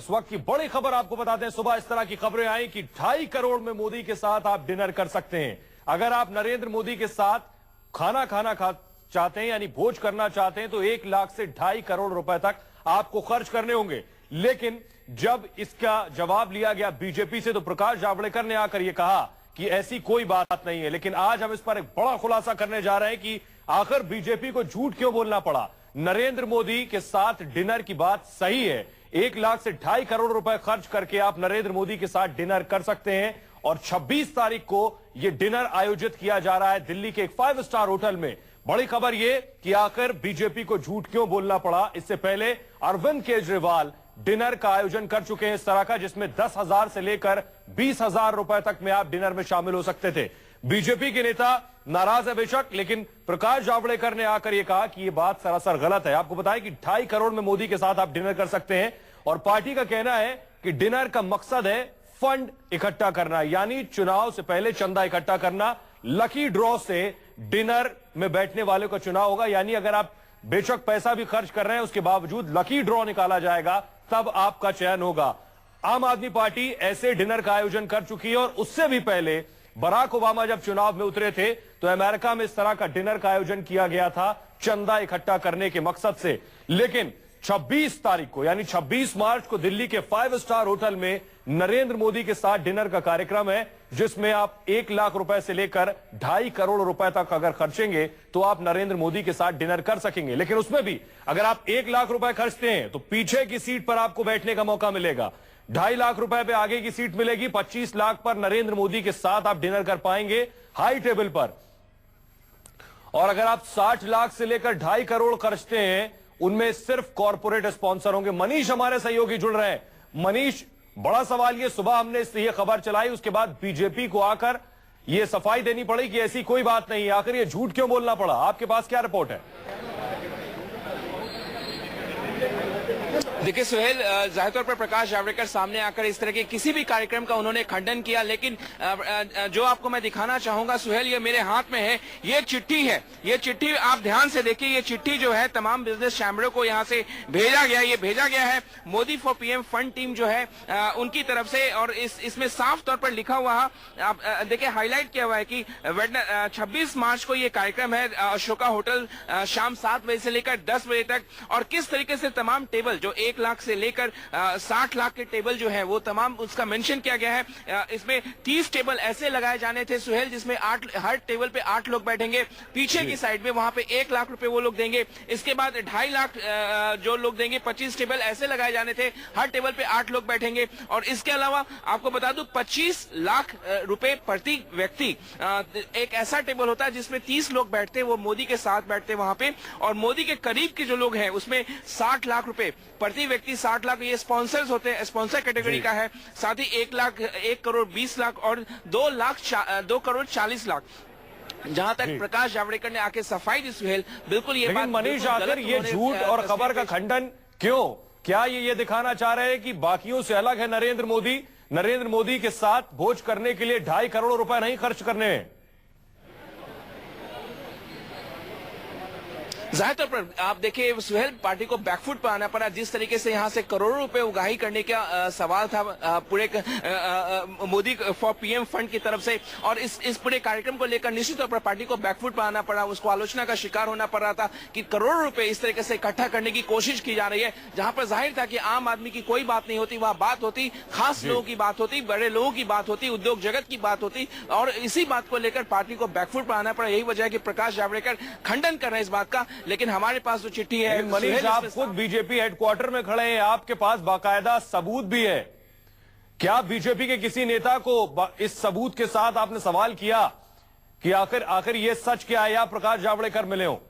इस वक्त की बड़ी खबर आपको बताते हैं। सुबह इस तरह की खबरें आई कि 2.5 करोड़ में मोदी के साथ आप डिनर कर सकते हैं। अगर आप नरेंद्र मोदी के साथ खाना चाहते हैं यानी भोज करना चाहते हैं तो 1 लाख से 2.5 करोड़ रुपए तक आपको खर्च करने होंगे। लेकिन जब इसका जवाब लिया गया बीजेपी से तो प्रकाश जावड़ेकर ने आकर यह कहा कि ऐसी कोई बात नहीं है। लेकिन आज हम इस पर एक बड़ा खुलासा करने जा रहे हैं कि आखिर बीजेपी को झूठ क्यों बोलना पड़ा। नरेंद्र मोदी के साथ डिनर की बात सही है। 1 लाख से 2.5 करोड़ रुपए खर्च करके आप नरेंद्र मोदी के साथ डिनर कर सकते हैं और 26 तारीख को यह डिनर आयोजित किया जा रहा है दिल्ली के एक 5 स्टार होटल में। बड़ी खबर यह कि आखिर बीजेपी को झूठ क्यों बोलना पड़ा। इससे पहले अरविंद केजरीवाल डिनर का आयोजन कर चुके हैं इस तरह का, जिसमें 10,000 से लेकर 20,000 रुपए तक में आप डिनर में शामिल हो सकते थे। बीजेपी के नेता नाराज है बेशक, लेकिन प्रकाश जावड़ेकर ने आकर यह कहा कि यह बात सरासर गलत है। आपको बताएं कि 2.5 करोड़ में मोदी के साथ आप डिनर कर सकते हैं और पार्टी का कहना है कि डिनर का मकसद है फंड इकट्ठा करना, यानी चुनाव से पहले चंदा इकट्ठा करना। लकी ड्रॉ से डिनर में बैठने वाले का चुनाव होगा, यानी अगर आप बेशक पैसा भी खर्च कर रहे हैं उसके बावजूद लकी ड्रॉ निकाला जाएगा तब आपका चयन होगा। आम आदमी पार्टी ऐसे डिनर का आयोजन कर चुकी है और उससे भी पहले बराक ओबामा जब चुनाव में उतरे थे तो अमेरिका में इस तरह का डिनर का आयोजन किया गया था चंदा इकट्ठा करने के मकसद से। लेकिन 26 तारीख को यानी 26 मार्च को दिल्ली के 5 स्टार होटल में नरेंद्र मोदी के साथ डिनर का कार्यक्रम है, जिसमें आप 1 लाख रुपए से लेकर 2.5 करोड़ रुपए तक अगर खर्चेंगे तो आप नरेंद्र मोदी के साथ डिनर कर सकेंगे। लेकिन उसमें भी अगर आप 1 लाख रुपए खर्चते हैं तो पीछे की सीट पर आपको बैठने का मौका मिलेगा, 2.5 लाख रुपए पे आगे की सीट मिलेगी, 25 लाख पर नरेंद्र मोदी के साथ आप डिनर कर पाएंगे हाई टेबल पर। और अगर आप 60 लाख से लेकर 2.5 करोड़ खर्चते हैं उनमें सिर्फ कॉर्पोरेट स्पॉन्सर होंगे। मनीष हमारे सहयोगी जुड़ रहे हैं। मनीष, बड़ा सवाल ये, सुबह हमने ये खबर चलाई, उसके बाद बीजेपी को आकर ये सफाई देनी पड़ी कि ऐसी कोई बात नहीं है। आखिर ये झूठ क्यों बोलना पड़ा? आपके पास क्या रिपोर्ट है? देखिए सुहेल, जाहिर तौर पर प्रकाश जावड़ेकर सामने आकर इस तरह के किसी भी कार्यक्रम का उन्होंने खंडन किया, लेकिन जो आपको मैं दिखाना चाहूंगा सुहेल, ये मेरे हाथ में है, ये चिट्ठी है। ये चिट्ठी आप ध्यान से देखिए, ये चिट्ठी जो है तमाम बिजनेस चैम्बरों को यहाँ से भेजा गया। ये भेजा गया है Modi for PM fund team जो है उनकी तरफ से, और इसमें साफ तौर पर लिखा हुआ आप देखिए, हाईलाइट किया हुआ है कि 26 मार्च को ये कार्यक्रम है अशोका होटल, शाम 7 बजे से लेकर 10 बजे तक। और किस तरीके से तमाम टेबल जो 1 लाख से लेकर 60 लाख के टेबल जो है वो तमाम उसका मेंशन किया गया है। इसमें 30 टेबल ऐसे लगाए जाने थे सुहेल, जिसमें हर टेबल पे 8 लोग बैठेंगे। पीछे की साइड में वहां पे 1 लाख रुपए वो लोग देंगे। इसके बाद 2.5 लाख जो लोग देंगे, 25 टेबल ऐसे लगाए जाने थे, हर टेबल पे 8 लोग बैठेंगे। और इसके अलावा आपको बता दूं 25 लाख रुपए प्रति व्यक्ति। एक ऐसा टेबल होता है जिसमें 30 लोग बैठते हैं, वो मोदी के साथ बैठते हैं वहां पे, और मोदी के करीब के जो लोग हैं उसमें 60 लाख रुपए प्रति व्यक्ति। 60 लाख ये स्पॉन्सर्स होते हैं, स्पॉन्सर कैटेगरी का है। साथ ही 1 करोड़ 20 लाख और 2 करोड़ 40 लाख। जहां तक प्रकाश जावड़ेकर ने आके सफाई दी सुहेल, बिल्कुल ये बात मनीष, आखिर ये झूठ और खबर का खंडन क्यों? क्या ये दिखाना चाह रहे हैं कि बाकियों से अलग है नरेंद्र मोदी? नरेंद्र मोदी के साथ भोज करने के लिए 2.5 करोड़ रुपए नहीं खर्च करने हैं। जाहिर तौर पर आप देखिए सुहेल, पार्टी को बैकफुट पर आना पड़ा। जिस तरीके से यहां से करोड़ों रुपए उगाही करने का सवाल था पूरे मोदी फॉर पीएम फंड की तरफ से, और इस पूरे कार्यक्रम को लेकर निश्चित तौर पर पार्टी को बैकफुट पर आना पड़ा। उसको आलोचना का शिकार होना पड़ रहा था कि करोड़ों रुपए इस तरीके से इकट्ठा करने की कोशिश की जा रही है, जहां पर जाहिर था कि आम आदमी की कोई बात नहीं होती, वहां बात होती खास लोगों की बात होती, बड़े लोगों की बात होती, उद्योग जगत की बात होती, और इसी बात को लेकर पार्टी को बैकफुट पर आना पड़ा। यही वजह है कि प्रकाश जावड़ेकर खंडन कर रहे हैं इस बात का। लेकिन हमारे पास जो चिट्ठी है, मनीष, आप खुद बीजेपी हेडक्वार्टर में खड़े हैं, आपके पास बाकायदा सबूत भी है। क्या बीजेपी के किसी नेता को इस सबूत के साथ आपने सवाल किया कि आखिर ये सच क्या है या प्रकाश जावड़ेकर मिले हो?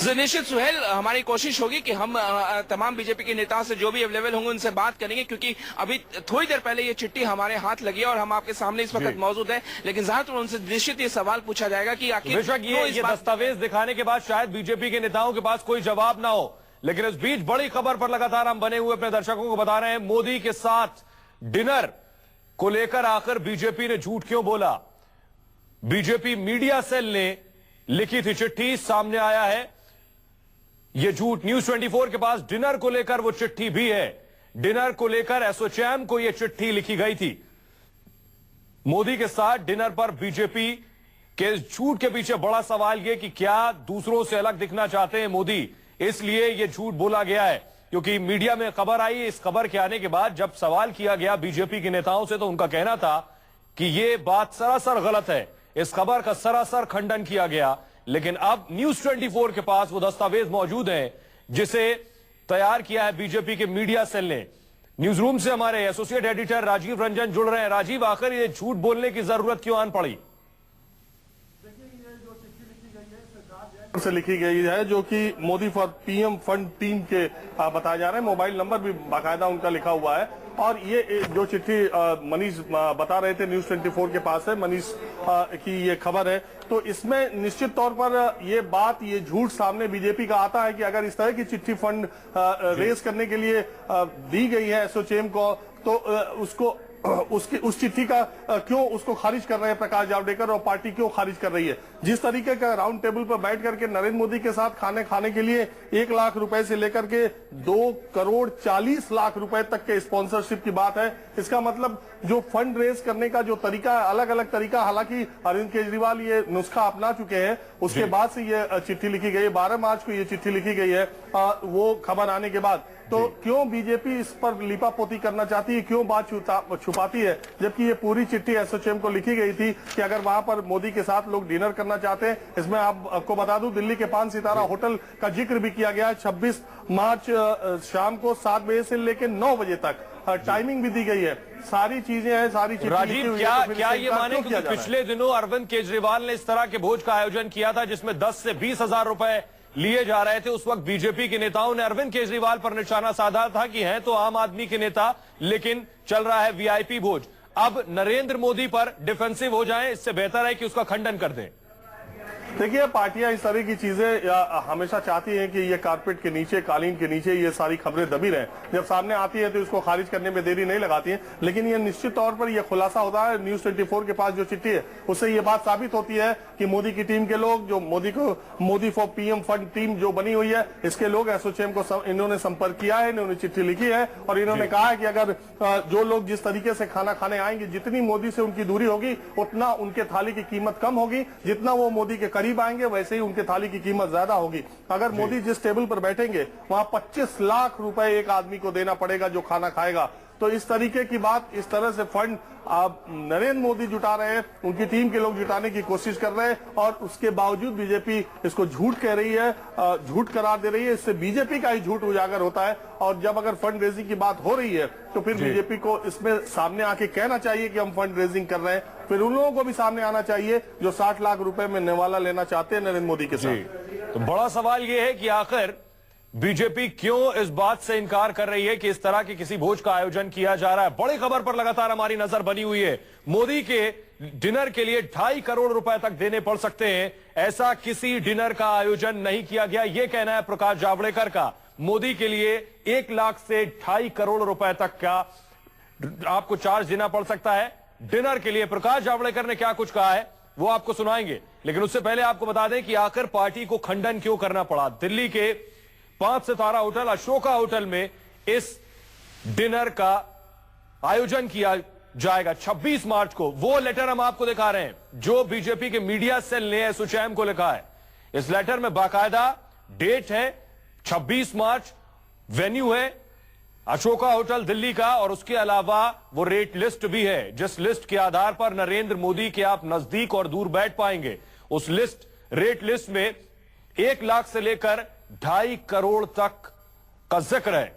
निश्चित सुहेल, हमारी कोशिश होगी कि हम तमाम बीजेपी के नेताओं से जो भी अवेलेबल होंगे उनसे बात करेंगे, क्योंकि अभी थोड़ी देर पहले ये चिट्ठी हमारे हाथ लगी है और हम आपके सामने इस वक्त मौजूद है। लेकिन ज्यादातर उनसे निश्चित ये सवाल पूछा जाएगा कि आखिर ये दस्तावेज दिखाने के बाद शायद बीजेपी के नेताओं के पास कोई जवाब ना हो। लेकिन इस बीच बड़ी खबर पर लगातार हम बने हुए अपने दर्शकों को बता रहे हैं, मोदी के साथ डिनर को लेकर आखिर बीजेपी ने झूठ क्यों बोला। बीजेपी मीडिया सेल ने लिखी थी चिट्ठी, सामने आया है ये झूठ। न्यूज 24 के पास डिनर को लेकर वो चिट्ठी भी है। डिनर को लेकर एसोचैम को यह चिट्ठी लिखी गई थी। मोदी के साथ डिनर पर बीजेपी के झूठ के पीछे बड़ा सवाल यह कि क्या दूसरों से अलग दिखना चाहते हैं मोदी, इसलिए यह झूठ बोला गया है। क्योंकि मीडिया में खबर आई, इस खबर के आने के बाद जब सवाल किया गया बीजेपी के नेताओं से तो उनका कहना था कि यह बात सरासर गलत है। इस खबर का सरासर खंडन किया गया। लेकिन अब न्यूज 24 के पास वो दस्तावेज मौजूद है जिसे तैयार किया है बीजेपी के मीडिया सेल ने। न्यूज रूम से हमारे एसोसिएट एडिटर राजीव रंजन जुड़ रहे हैं। राजीव, आखिर ये झूठ बोलने की जरूरत क्यों आन पड़ी? से लिखी गई है जो कि Modi for PM fund team के बताया जा रहे हैं। मोबाइल नंबर भी बाकायदा उनका लिखा हुआ है। और ये जो चिट्ठी मनीष बता रहे थे न्यूज 24 के पास है, मनीष की ये खबर है। तो इसमें निश्चित तौर पर ये बात, ये झूठ सामने बीजेपी का आता है कि अगर इस तरह की चिट्ठी फंड रेज करने के लिए दी गई है एसोचैम को, तो उस चिट्ठी का क्यों उसको खारिज कर रहे हैं प्रकाश जावड़ेकर और पार्टी क्यों खारिज कर रही है। जिस तरीके का राउंड टेबल पर बैठ करके नरेंद्र मोदी के साथ खाने के लिए 1 लाख रुपए से लेकर के 2 करोड़ 40 लाख रुपए तक के स्पॉन्सरशिप की बात है। इसका मतलब जो फंड रेज करने का जो तरीका है, अलग अलग तरीका, हालांकि अरविंद केजरीवाल ये नुस्खा अपना चुके हैं। उसके बाद से ये चिट्ठी लिखी गई है, 12 मार्च को ये चिट्ठी लिखी गई है वो खबर आने के बाद। तो क्यों बीजेपी इस पर लिपापोती करना चाहती है, क्यों बात छुपाती है, जबकि ये पूरी चिट्ठी एसोचैम को लिखी गई थी कि अगर वहां पर मोदी के साथ लोग डिनर करना चाहते हैं। इसमें आपको बता दूं, दिल्ली के 5 सितारा होटल का जिक्र भी किया गया है। 26 मार्च शाम को 7 बजे से लेकर 9 बजे तक टाइमिंग भी दी गई है। सारी चीजें हैं, सारी चीजें। राजीव, क्या ये माने कि पिछले दिनों अरविंद केजरीवाल ने इस तरह के भोज का आयोजन किया था जिसमें 10 से 20 हजार रुपए लिए जा रहे थे। उस वक्त बीजेपी के नेताओं ने अरविंद केजरीवाल पर निशाना साधा था कि हैं तो आम आदमी के नेता, लेकिन चल रहा है वीआईपी भोज। अब नरेंद्र मोदी पर डिफेंसिव हो जाएं, इससे बेहतर है कि उसका खंडन कर दें। देखिए, पार्टियां इस तरह की चीजें हमेशा चाहती हैं कि ये कारपेट के नीचे, कालीन के नीचे ये सारी खबरें दबी रहें। जब सामने आती है तो इसको खारिज करने में देरी नहीं लगाती है। लेकिन ये निश्चित तौर पर यह खुलासा होता है। न्यूज 24 के पास जो चिट्ठी है उससे ये बात साबित होती है कि मोदी की टीम के लोग, जो Modi for PM fund team जो बनी हुई है, इसके लोग एसोचैम को इन्होंने संपर्क किया है, इन्होंने चिट्ठी लिखी है और इन्होंने कहा है कि अगर जो लोग जिस तरीके से खाना खाने आएंगे, जितनी मोदी से उनकी दूरी होगी उतना उनके थाली की कीमत कम होगी, जितना वो मोदी के करीब आएंगे वैसे ही उनके थाली की कीमत ज्यादा होगी। अगर मोदी जिस टेबल पर बैठेंगे वहां 25 लाख रुपए एक आदमी को देना पड़ेगा जो खाना खाएगा। तो इस तरीके की बात, इस तरह से फंड आप नरेंद्र मोदी जुटा रहे हैं, उनकी टीम के लोग जुटाने की कोशिश कर रहे हैं और उसके बावजूद बीजेपी इसको झूठ कह रही है, झूठ करार दे रही है। इससे बीजेपी का ही झूठ उजागर होता है। और जब अगर फंड रेजिंग की बात हो रही है तो फिर बीजेपी को इसमें सामने आके कहना चाहिए कि हम फंड रेजिंग कर रहे हैं। फिर उन लोगों को भी सामने आना चाहिए जो 60 लाख रुपए में निवाला लेना चाहते हैं नरेंद्र मोदी के साथ। तो बड़ा सवाल यह है कि आखिर बीजेपी क्यों इस बात से इनकार कर रही है कि इस तरह के किसी भोज का आयोजन किया जा रहा है। बड़ी खबर पर लगातार हमारी नजर बनी हुई है। मोदी के डिनर के लिए 2.5 करोड़ रुपए तक देने पड़ सकते हैं। ऐसा किसी डिनर का आयोजन नहीं किया गया, यह कहना है प्रकाश जावड़ेकर का। मोदी के लिए 1 लाख से 2.5 करोड़ रुपए तक का आपको चार्ज देना पड़ सकता है डिनर के लिए। प्रकाश जावड़ेकर ने क्या कुछ कहा है वो आपको सुनाएंगे, लेकिन उससे पहले आपको बता दें कि आखिर पार्टी को खंडन क्यों करना पड़ा। दिल्ली के 5 सितारा होटल अशोका होटल में इस डिनर का आयोजन किया जाएगा 26 मार्च को। वो लेटर हम आपको दिखा रहे हैं जो बीजेपी के मीडिया सेल ने एसोचैम को लिखा है। इस लेटर में बाकायदा डेट है 26 मार्च, वेन्यू है अशोका होटल दिल्ली का, और उसके अलावा वो रेट लिस्ट भी है जिस लिस्ट के आधार पर नरेंद्र मोदी के आप नजदीक और दूर बैठ पाएंगे। उस रेट लिस्ट में 1 लाख से लेकर 2.5 करोड़ तक का जिक्र है।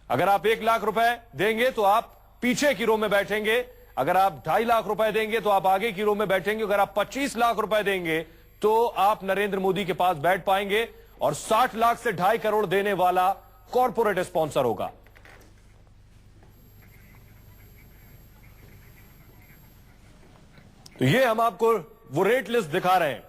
अगर आप 1 लाख रुपए देंगे तो आप पीछे की रो में बैठेंगे, अगर आप 2.5 लाख रुपए देंगे तो आप आगे की रो में बैठेंगे, अगर आप 25 लाख रुपए देंगे तो आप नरेंद्र मोदी के पास बैठ पाएंगे और 60 लाख से 2.5 करोड़ देने वाला कॉर्पोरेट स्पॉन्सर होगा। तो ये हम आपको वो रेट लिस्ट दिखा रहे हैं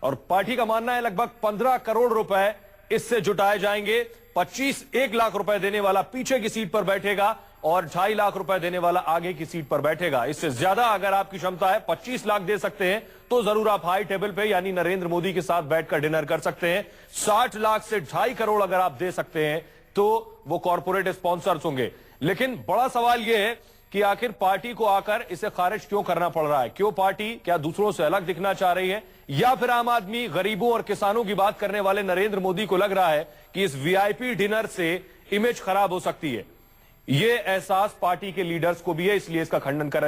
और पार्टी का मानना है लगभग 15 करोड़ रुपए इससे जुटाए जाएंगे। 1 लाख रुपए देने वाला पीछे की सीट पर बैठेगा और 2.5 लाख रुपए देने वाला आगे की सीट पर बैठेगा। इससे ज्यादा अगर आपकी क्षमता है 25 लाख दे सकते हैं तो जरूर आप हाई टेबल पे यानी नरेंद्र मोदी के साथ बैठकर डिनर कर सकते हैं। 60 लाख से 2.5 करोड़ अगर आप दे सकते हैं तो वो कॉर्पोरेट स्पॉन्सर्स होंगे। लेकिन बड़ा सवाल यह है कि आखिर पार्टी को आकर इसे खारिज क्यों करना पड़ रहा है? क्यों पार्टी क्या दूसरों से अलग दिखना चाह रही है, या फिर आम आदमी, गरीबों और किसानों की बात करने वाले नरेंद्र मोदी को लग रहा है कि इस वीआईपी डिनर से इमेज खराब हो सकती है? यह एहसास पार्टी के लीडर्स को भी है, इसलिए इसका खंडन कर रहे हैं।